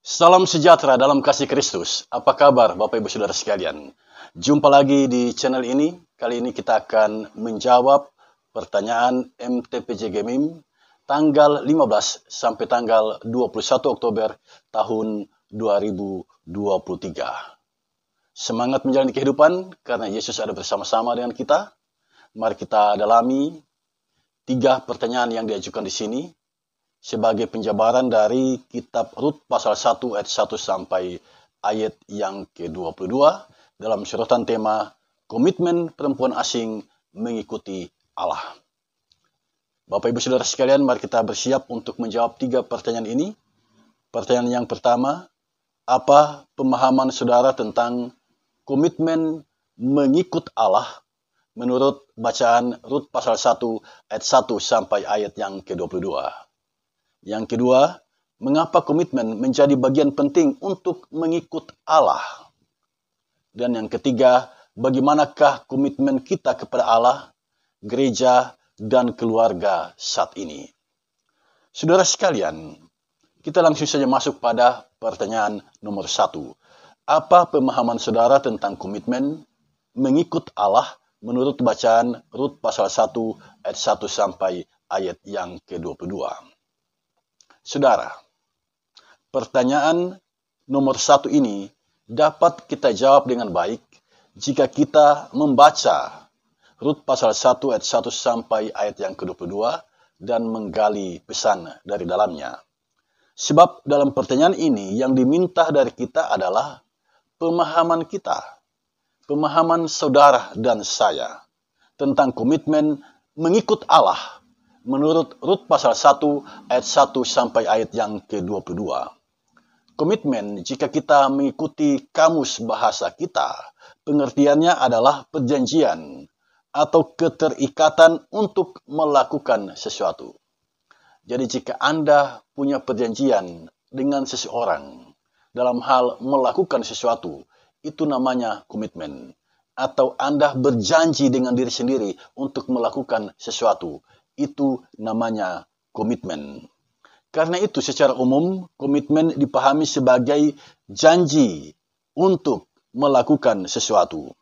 Salam sejahtera dalam kasih Kristus. Apa kabar Bapak Ibu Saudara sekalian? Jumpa lagi di channel ini. Kali ini kita akan menjawab pertanyaan MTPJ Gemim tanggal 15 sampai tanggal 21 Oktober tahun 2023. Semangat menjalani kehidupan karena Yesus ada bersama-sama dengan kita. Mari kita dalami 3 pertanyaan yang diajukan di sini sebagai penjabaran dari kitab Rut pasal 1 ayat 1 sampai ayat yang ke-22 dalam sorotan tema komitmen perempuan asing mengikuti Allah. Bapak Ibu Saudara sekalian, mari kita bersiap untuk menjawab 3 pertanyaan ini. Pertanyaan yang pertama, apa pemahaman saudara tentang komitmen mengikut Allah menurut bacaan Rut pasal 1 ayat 1 sampai ayat yang ke-22? Yang kedua, mengapa komitmen menjadi bagian penting untuk mengikut Allah? Dan yang ketiga, bagaimanakah komitmen kita kepada Allah, gereja, dan keluarga saat ini? Saudara sekalian, kita langsung saja masuk pada pertanyaan nomor 1. Apa pemahaman saudara tentang komitmen mengikut Allah menurut bacaan Rut pasal 1 ayat 1 sampai ayat yang ke-22? Saudara, pertanyaan nomor 1 ini dapat kita jawab dengan baik jika kita membaca Rut pasal 1 ayat 1 sampai ayat yang ke-22 dan menggali pesan dari dalamnya. Sebab dalam pertanyaan ini yang diminta dari kita adalah pemahaman kita, pemahaman saudara dan saya tentang komitmen mengikut Allah menurut Rut pasal 1 ayat 1 sampai ayat yang ke-22. Komitmen, jika kita mengikuti kamus bahasa kita, pengertiannya adalah perjanjian atau keterikatan untuk melakukan sesuatu. Jadi jika Anda punya perjanjian dengan seseorang dalam hal melakukan sesuatu, itu namanya komitmen. Atau Anda berjanji dengan diri sendiri untuk melakukan sesuatu, itu namanya komitmen. Karena itu secara umum komitmen dipahami sebagai janji untuk melakukan sesuatu.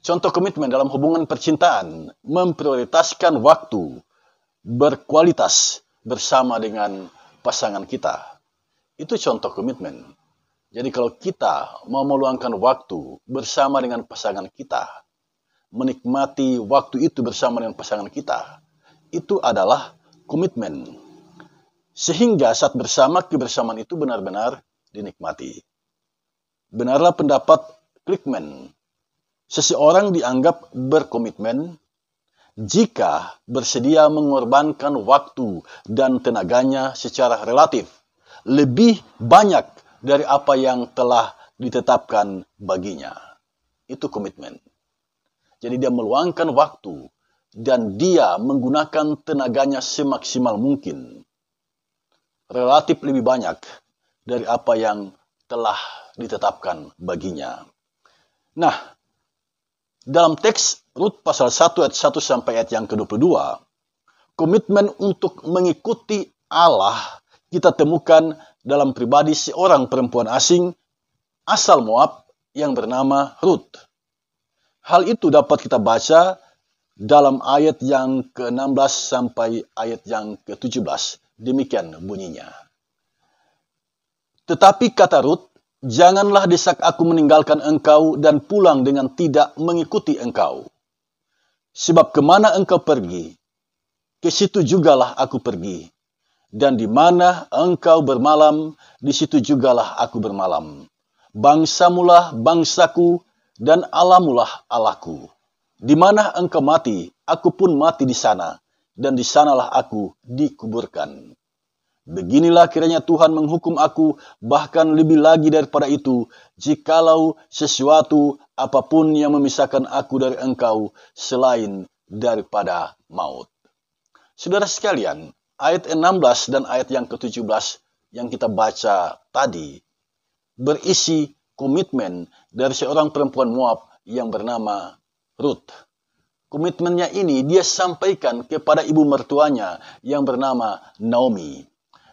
Contoh komitmen dalam hubungan percintaan memprioritaskan waktu berkualitas bersama dengan pasangan kita. Itu contoh komitmen. Jadi kalau kita mau meluangkan waktu bersama dengan pasangan kita, menikmati waktu itu bersama dengan pasangan kita, itu adalah komitmen. Sehingga saat bersama, kebersamaan itu benar-benar dinikmati. Benarlah pendapat Klikman. Seseorang dianggap berkomitmen jika bersedia mengorbankan waktu dan tenaganya secara relatif lebih banyak dari apa yang telah ditetapkan baginya. Itu komitmen. Jadi dia meluangkan waktu dan dia menggunakan tenaganya semaksimal mungkin. Relatif lebih banyak dari apa yang telah ditetapkan baginya. Nah, dalam teks Rut pasal 1 ayat 1 sampai ayat yang ke-22, komitmen untuk mengikuti Allah kita temukan dalam pribadi seorang perempuan asing asal Moab yang bernama Rut. Hal itu dapat kita baca dalam ayat yang ke-16 sampai ayat yang ke-17. Demikian bunyinya. Tetapi kata Rut, janganlah desak aku meninggalkan engkau dan pulang dengan tidak mengikuti engkau. Sebab kemana engkau pergi, ke situ jugalah aku pergi. Dan di mana engkau bermalam, di situ jugalah aku bermalam. Bangsamulah bangsaku dan Allahmulah Allahku. Di mana engkau mati, aku pun mati di sana, dan di sanalah aku dikuburkan. Beginilah kiranya Tuhan menghukum aku, bahkan lebih lagi daripada itu, jikalau sesuatu apapun yang memisahkan aku dari engkau, selain daripada maut. Saudara sekalian, ayat 16 dan ayat yang ke-17 yang kita baca tadi, berisi komitmen dari seorang perempuan Moab yang bernama Rut. Komitmennya ini dia sampaikan kepada ibu mertuanya yang bernama Naomi.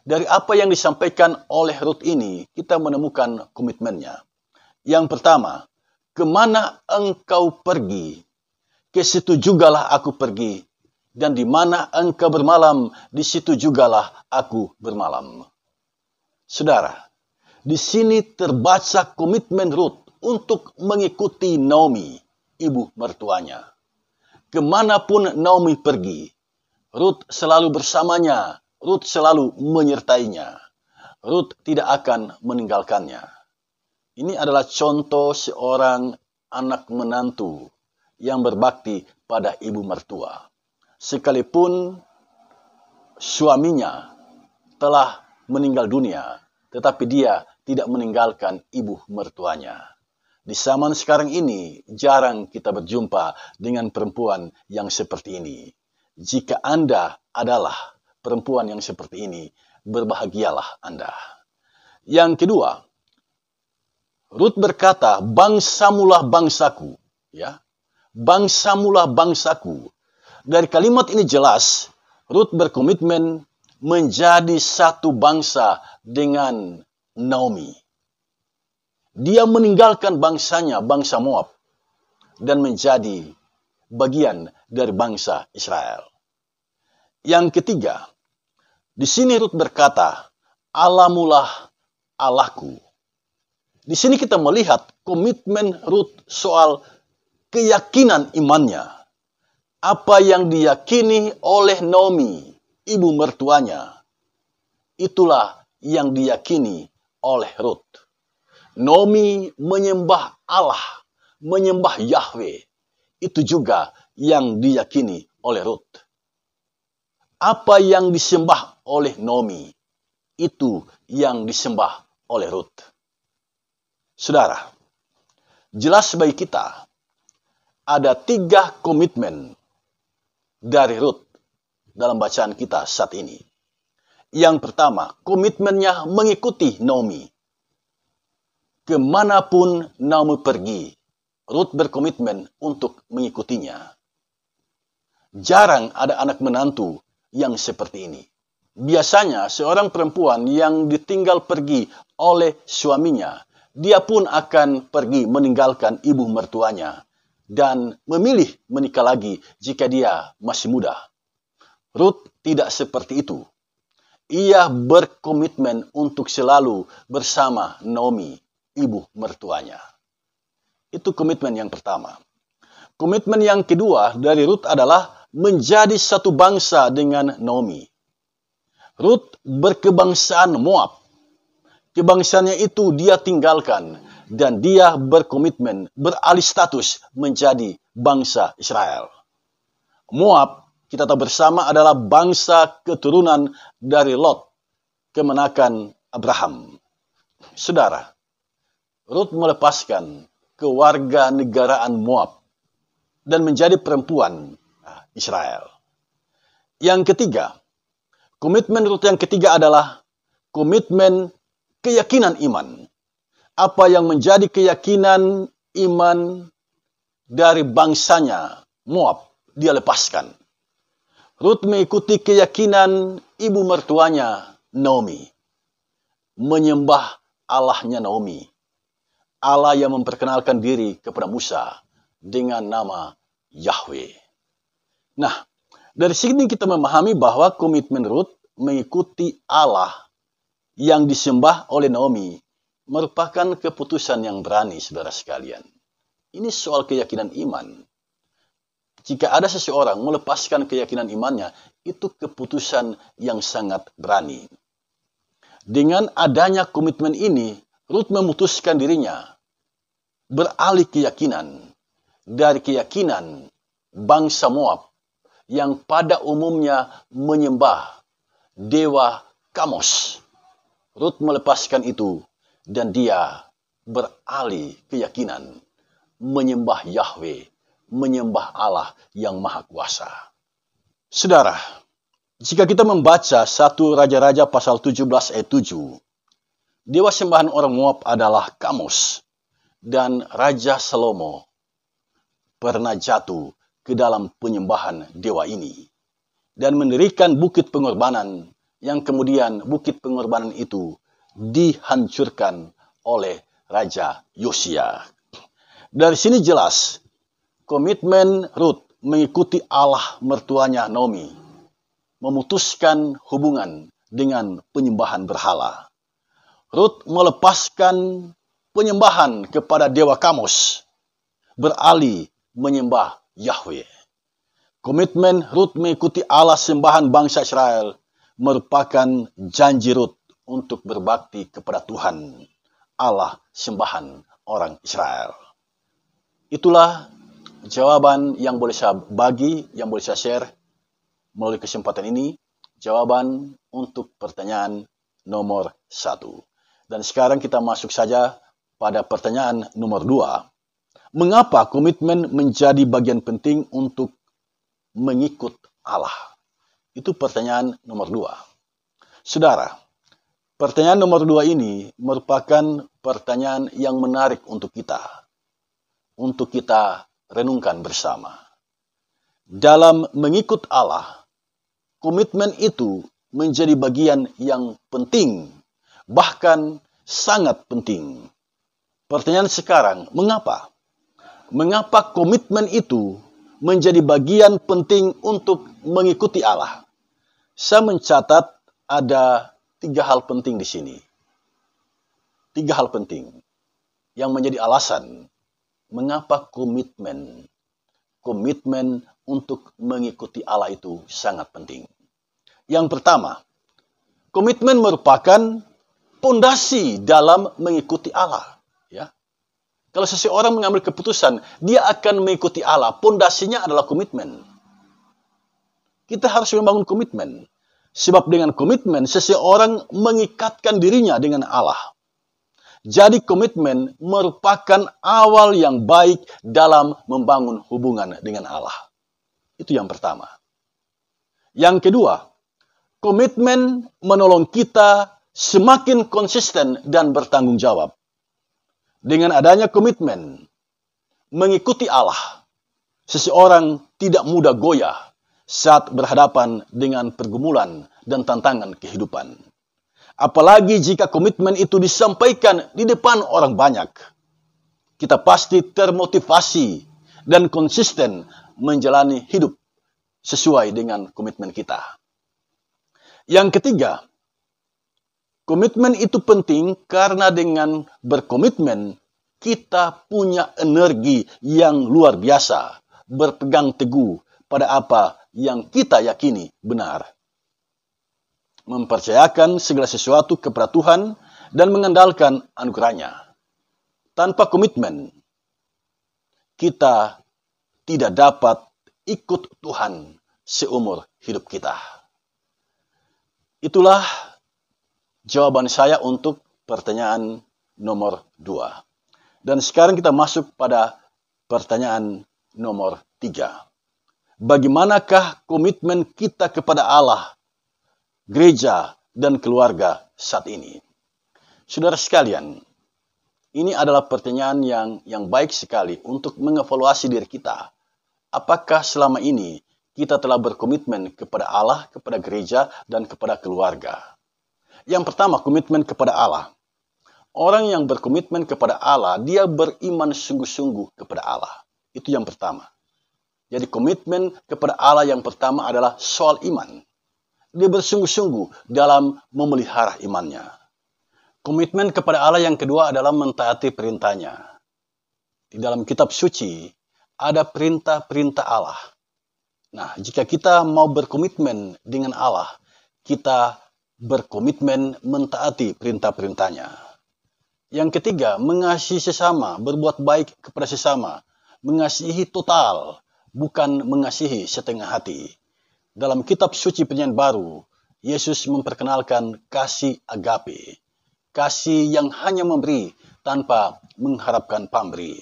Dari apa yang disampaikan oleh Rut ini, kita menemukan komitmennya. Yang pertama, kemana engkau pergi, ke situ jugalah aku pergi. Dan di mana engkau bermalam, di situ jugalah aku bermalam. Saudara, di sini terbaca komitmen Rut untuk mengikuti Naomi, ibu mertuanya. Kemanapun Naomi pergi, Rut selalu bersamanya, Rut selalu menyertainya. Rut tidak akan meninggalkannya. Ini adalah contoh seorang anak menantu yang berbakti pada ibu mertua. Sekalipun suaminya telah meninggal dunia, tetapi dia tidak meninggalkan ibu mertuanya. Di zaman sekarang ini, jarang kita berjumpa dengan perempuan yang seperti ini. Jika Anda adalah perempuan yang seperti ini, berbahagialah Anda. Yang kedua, Rut berkata, bangsamulah bangsaku. Ya, bangsamulah bangsaku. Dari kalimat ini jelas, Rut berkomitmen menjadi satu bangsa dengan Naomi. Dia meninggalkan bangsanya, bangsa Moab, dan menjadi bagian dari bangsa Israel. Yang ketiga, di sini Rut berkata, Allahmulah Allahku. Di sini kita melihat komitmen Rut soal keyakinan imannya. Apa yang diyakini oleh Naomi, ibu mertuanya, itulah yang diyakini oleh Rut. Naomi menyembah Allah, menyembah Yahweh. Itu juga yang diyakini oleh Rut. Apa yang disembah oleh Naomi, itu yang disembah oleh Rut. Saudara, jelas bagi kita, ada 3 komitmen dari Rut dalam bacaan kita saat ini. Yang pertama, komitmennya mengikuti Naomi. Kemanapun Naomi pergi, Rut berkomitmen untuk mengikutinya. Jarang ada anak menantu yang seperti ini. Biasanya seorang perempuan yang ditinggal pergi oleh suaminya, dia pun akan pergi meninggalkan ibu mertuanya dan memilih menikah lagi jika dia masih muda. Rut tidak seperti itu. Ia berkomitmen untuk selalu bersama Naomi, ibu mertuanya. Itu komitmen yang pertama. Komitmen yang kedua dari Rut adalah menjadi satu bangsa dengan Naomi. Rut berkebangsaan Moab. Kebangsaannya itu dia tinggalkan dan dia berkomitmen beralih status menjadi bangsa Israel. Moab, kita tahu bersama, adalah bangsa keturunan dari Lot, kemenakan Abraham. Saudara, Rut melepaskan kewarganegaraan Moab dan menjadi perempuan Israel. Yang ketiga, komitmen Rut yang ketiga adalah komitmen keyakinan iman. Apa yang menjadi keyakinan iman dari bangsanya Moab, dia lepaskan. Rut mengikuti keyakinan ibu mertuanya Naomi. Menyembah Allahnya Naomi. Allah yang memperkenalkan diri kepada Musa dengan nama Yahweh. Nah, dari sini kita memahami bahwa komitmen Rut mengikuti Allah yang disembah oleh Naomi merupakan keputusan yang berani, saudara sekalian. Ini soal keyakinan iman. Jika ada seseorang melepaskan keyakinan imannya, itu keputusan yang sangat berani. Dengan adanya komitmen ini, Rut memutuskan dirinya beralih keyakinan dari keyakinan bangsa Moab yang pada umumnya menyembah dewa Kamos. Rut melepaskan itu dan dia beralih keyakinan menyembah Yahweh, menyembah Allah yang Maha Kuasa. Saudara, jika kita membaca 1 Raja-Raja pasal 17 ayat 7, dewa sembahan orang Moab adalah Kamos, dan Raja Salomo pernah jatuh ke dalam penyembahan dewa ini dan mendirikan bukit pengorbanan yang kemudian bukit pengorbanan itu dihancurkan oleh Raja Yosia. Dari sini jelas komitmen Ruth mengikuti Allah mertuanya Naomi, memutuskan hubungan dengan penyembahan berhala. Ruth melepaskan penyembahan kepada dewa Kamos, beralih menyembah Yahweh. Komitmen Ruth mengikuti Allah sembahan bangsa Israel merupakan janji Ruth untuk berbakti kepada Tuhan, Allah sembahan orang Israel. Itulah jawaban yang boleh saya bagi, yang boleh saya share melalui kesempatan ini. Jawaban untuk pertanyaan nomor 1. Dan sekarang kita masuk saja pada pertanyaan nomor 2. Mengapa komitmen menjadi bagian penting untuk mengikut Allah? Itu pertanyaan nomor 2. Saudara, pertanyaan nomor 2 ini merupakan pertanyaan yang menarik untuk kita renungkan bersama. Dalam mengikut Allah, komitmen itu menjadi bagian yang penting, bahkan sangat penting. Pertanyaan sekarang, mengapa? Mengapa komitmen itu menjadi bagian penting untuk mengikuti Allah? Saya mencatat ada 3 hal penting di sini. 3 hal penting yang menjadi alasan mengapa komitmen untuk mengikuti Allah itu sangat penting. Yang pertama, komitmen merupakan pondasi dalam mengikuti Allah. Ya. Kalau seseorang mengambil keputusan, dia akan mengikuti Allah, pondasinya adalah komitmen. Kita harus membangun komitmen. Sebab dengan komitmen, seseorang mengikatkan dirinya dengan Allah. Jadi komitmen merupakan awal yang baik dalam membangun hubungan dengan Allah. Itu yang pertama. Yang kedua, komitmen menolong kita semakin konsisten dan bertanggung jawab. Dengan adanya komitmen mengikuti Allah, seseorang tidak mudah goyah saat berhadapan dengan pergumulan dan tantangan kehidupan. Apalagi jika komitmen itu disampaikan di depan orang banyak. Kita pasti termotivasi dan konsisten menjalani hidup sesuai dengan komitmen kita. Yang ketiga, komitmen itu penting karena dengan berkomitmen kita punya energi yang luar biasa, berpegang teguh pada apa yang kita yakini benar. Mempercayakan segala sesuatu kepada Tuhan dan mengandalkan anugerahnya. Tanpa komitmen, kita tidak dapat ikut Tuhan seumur hidup kita. Itulah jawaban saya untuk pertanyaan nomor 2. Dan sekarang kita masuk pada pertanyaan nomor 3. Bagaimanakah komitmen kita kepada Allah, gereja, dan keluarga saat ini? Saudara sekalian, ini adalah pertanyaan yang baik sekali untuk mengevaluasi diri kita. Apakah selama ini kita telah berkomitmen kepada Allah, kepada gereja, dan kepada keluarga? Yang pertama, komitmen kepada Allah. Orang yang berkomitmen kepada Allah, dia beriman sungguh-sungguh kepada Allah. Itu yang pertama. Jadi komitmen kepada Allah yang pertama adalah soal iman. Dia bersungguh-sungguh dalam memelihara imannya. Komitmen kepada Allah yang kedua adalah mentaati perintahnya. Di dalam kitab suci ada perintah-perintah Allah. Nah, jika kita mau berkomitmen dengan Allah, kita berkomitmen mentaati perintah-perintahnya. Yang ketiga, mengasihi sesama, berbuat baik kepada sesama. Mengasihi total, bukan mengasihi setengah hati. Dalam kitab suci Perjanjian Baru, Yesus memperkenalkan kasih agape. Kasih yang hanya memberi tanpa mengharapkan pamberi.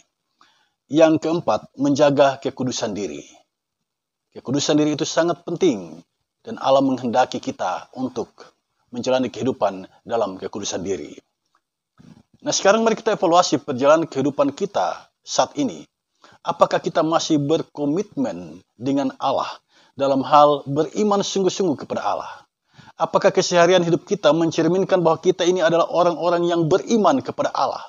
Yang keempat, menjaga kekudusan diri. Kekudusan diri itu sangat penting. Dan Allah menghendaki kita untuk menjalani kehidupan dalam kekudusan diri. Nah, sekarang mari kita evaluasi perjalanan kehidupan kita saat ini. Apakah kita masih berkomitmen dengan Allah dalam hal beriman sungguh-sungguh kepada Allah? Apakah keseharian hidup kita mencerminkan bahwa kita ini adalah orang-orang yang beriman kepada Allah,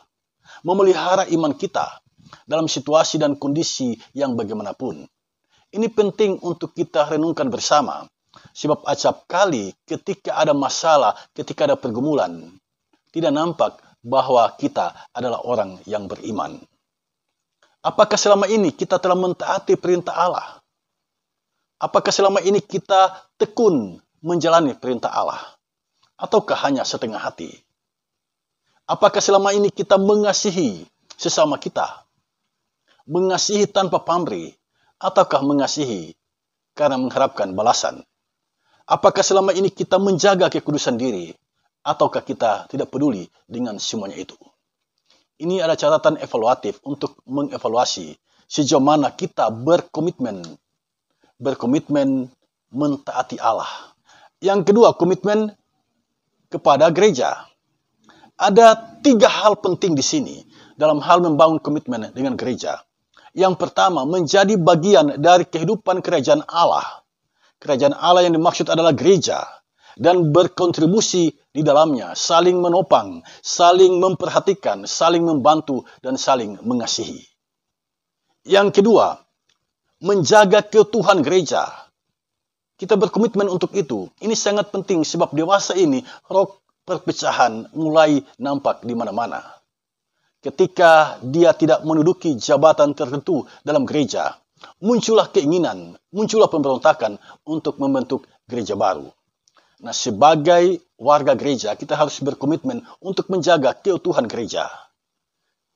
memelihara iman kita dalam situasi dan kondisi yang bagaimanapun? Ini penting untuk kita renungkan bersama, sebab acap kali ketika ada masalah, ketika ada pergumulan, tidak nampak bahwa kita adalah orang yang beriman. Apakah selama ini kita telah mentaati perintah Allah? Apakah selama ini kita tekun menjalani perintah Allah? Ataukah hanya setengah hati? Apakah selama ini kita mengasihi sesama kita? Mengasihi tanpa pamrih? Ataukah mengasihi karena mengharapkan balasan? Apakah selama ini kita menjaga kekudusan diri? Ataukah kita tidak peduli dengan semuanya itu? Ini adalah catatan evaluatif untuk mengevaluasi sejauh mana kita berkomitmen mentaati Allah. Yang kedua, komitmen kepada gereja. Ada 3 hal penting di sini dalam hal membangun komitmen dengan gereja. Yang pertama, menjadi bagian dari kehidupan kerajaan Allah. Kerajaan Allah yang dimaksud adalah gereja. Dan berkontribusi di dalamnya, saling menopang, saling memperhatikan, saling membantu, dan saling mengasihi. Yang kedua, menjaga keutuhan gereja. Kita berkomitmen untuk itu. Ini sangat penting sebab dewasa ini roh perpecahan mulai nampak di mana-mana. Ketika dia tidak menduduki jabatan tertentu dalam gereja, muncullah keinginan, muncullah pemberontakan untuk membentuk gereja baru. Nah, sebagai warga gereja, kita harus berkomitmen untuk menjaga keutuhan gereja.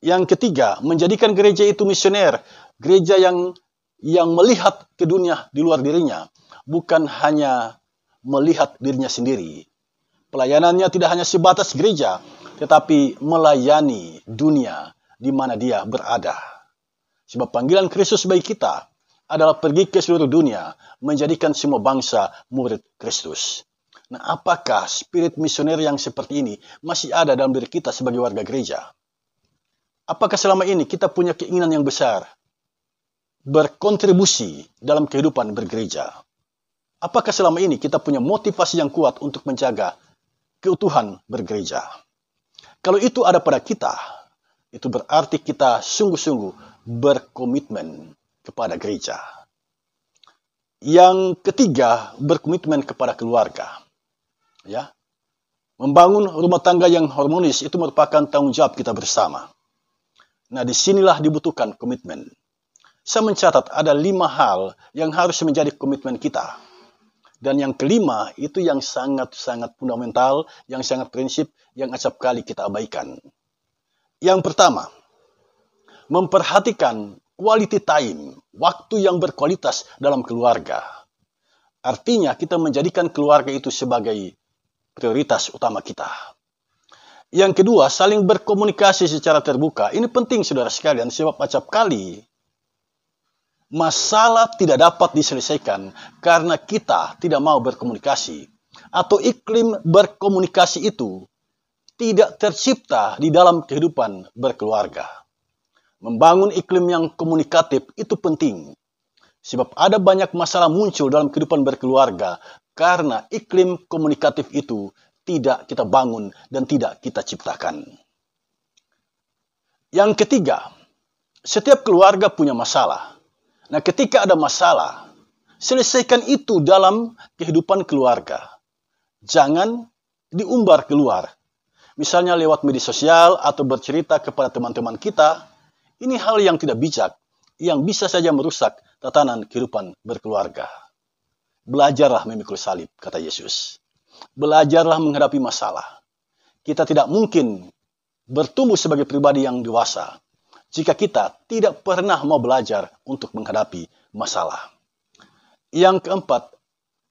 Yang ketiga, menjadikan gereja itu misioner. Gereja yang melihat ke dunia di luar dirinya, bukan hanya melihat dirinya sendiri. Pelayanannya tidak hanya sebatas gereja, tetapi melayani dunia di mana dia berada. Sebab panggilan Kristus bagi kita adalah pergi ke seluruh dunia, menjadikan semua bangsa murid Kristus. Nah, apakah spirit misioner yang seperti ini masih ada dalam diri kita sebagai warga gereja? Apakah selama ini kita punya keinginan yang besar berkontribusi dalam kehidupan bergereja? Apakah selama ini kita punya motivasi yang kuat untuk menjaga keutuhan bergereja? Kalau itu ada pada kita, itu berarti kita sungguh-sungguh berkomitmen kepada gereja. Yang ketiga, berkomitmen kepada keluarga. Ya, membangun rumah tangga yang harmonis itu merupakan tanggung jawab kita bersama. Nah, disinilah dibutuhkan komitmen. Saya mencatat ada 5 hal yang harus menjadi komitmen kita. Dan yang kelima itu yang sangat-sangat fundamental, yang sangat prinsip, yang acap kali kita abaikan. Yang pertama, memperhatikan quality time, waktu yang berkualitas dalam keluarga. Artinya kita menjadikan keluarga itu sebagai prioritas utama kita. Yang kedua, saling berkomunikasi secara terbuka. Ini penting saudara sekalian, sebab acap kali masalah tidak dapat diselesaikan karena kita tidak mau berkomunikasi. Atau iklim berkomunikasi itu tidak tercipta di dalam kehidupan berkeluarga. Membangun iklim yang komunikatif itu penting. Sebab ada banyak masalah muncul dalam kehidupan berkeluarga karena iklim komunikatif itu tidak kita bangun dan tidak kita ciptakan. Yang ketiga, setiap keluarga punya masalah. Nah, ketika ada masalah, selesaikan itu dalam kehidupan keluarga. Jangan diumbar keluar. Misalnya lewat media sosial atau bercerita kepada teman-teman kita. Ini hal yang tidak bijak, yang bisa saja merusak tatanan kehidupan berkeluarga. Belajarlah memikul salib, kata Yesus. Belajarlah menghadapi masalah. Kita tidak mungkin bertumbuh sebagai pribadi yang dewasa jika kita tidak pernah mau belajar untuk menghadapi masalah. Yang keempat,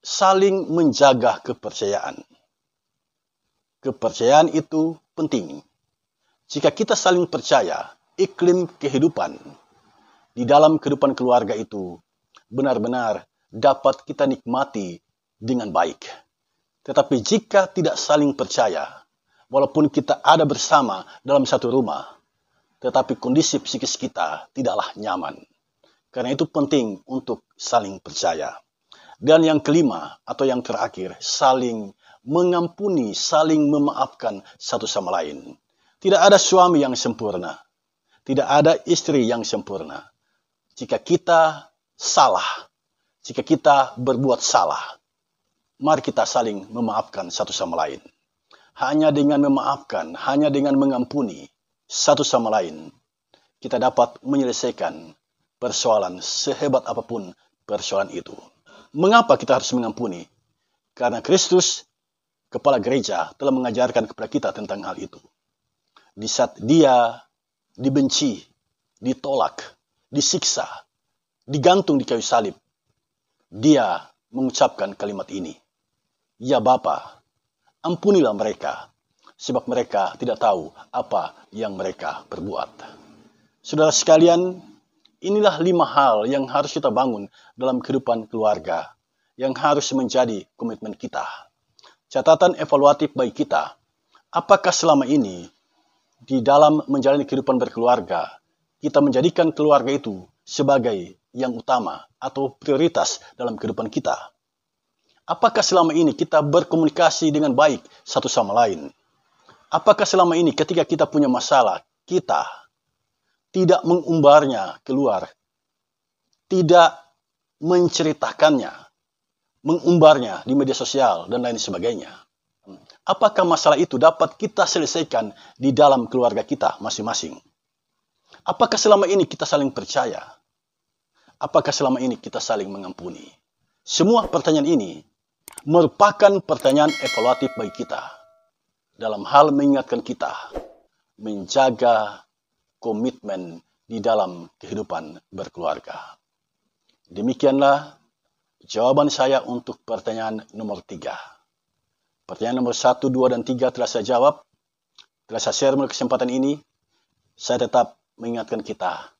saling menjaga kepercayaan. Kepercayaan itu penting. Jika kita saling percaya, iklim kehidupan di dalam kehidupan keluarga itu benar-benar dapat kita nikmati dengan baik. Tetapi jika tidak saling percaya, walaupun kita ada bersama dalam satu rumah, tetapi kondisi psikis kita tidaklah nyaman. Karena itu penting untuk saling percaya. Dan yang kelima atau yang terakhir, saling mengampuni, saling memaafkan satu sama lain. Tidak ada suami yang sempurna. Tidak ada istri yang sempurna. Jika kita salah, jika kita berbuat salah, mari kita saling memaafkan satu sama lain. Hanya dengan memaafkan, hanya dengan mengampuni satu sama lain, kita dapat menyelesaikan persoalan sehebat apapun persoalan itu. Mengapa kita harus mengampuni? Karena Kristus, Kepala Gereja, telah mengajarkan kepada kita tentang hal itu. Di saat Dia dibenci, ditolak, disiksa, digantung di kayu salib, Dia mengucapkan kalimat ini, "Ya Bapa, ampunilah mereka, sebab mereka tidak tahu apa yang mereka perbuat." Saudara sekalian, inilah 5 hal yang harus kita bangun dalam kehidupan keluarga, yang harus menjadi komitmen kita. Catatan evaluatif bagi kita, apakah selama ini di dalam menjalani kehidupan berkeluarga, kita menjadikan keluarga itu sebagai yang utama atau prioritas dalam kehidupan kita? Apakah selama ini kita berkomunikasi dengan baik satu sama lain? Apakah selama ini ketika kita punya masalah, kita tidak mengumbarnya keluar, tidak menceritakannya, mengumbarnya di media sosial, dan lain sebagainya? Apakah masalah itu dapat kita selesaikan di dalam keluarga kita masing-masing? Apakah selama ini kita saling percaya? Apakah selama ini kita saling mengampuni? Semua pertanyaan ini merupakan pertanyaan evaluatif bagi kita dalam hal mengingatkan kita menjaga komitmen di dalam kehidupan berkeluarga. Demikianlah jawaban saya untuk pertanyaan nomor 3. Pertanyaan nomor 1, 2, dan 3 telah saya jawab. Telah saya share melalui kesempatan ini. Saya tetap mengingatkan kita,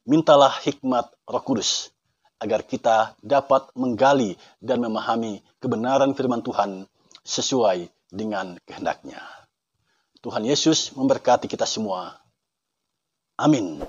mintalah hikmat Roh Kudus agar kita dapat menggali dan memahami kebenaran firman Tuhan sesuai dengan kehendak-Nya. Tuhan Yesus memberkati kita semua. Amin.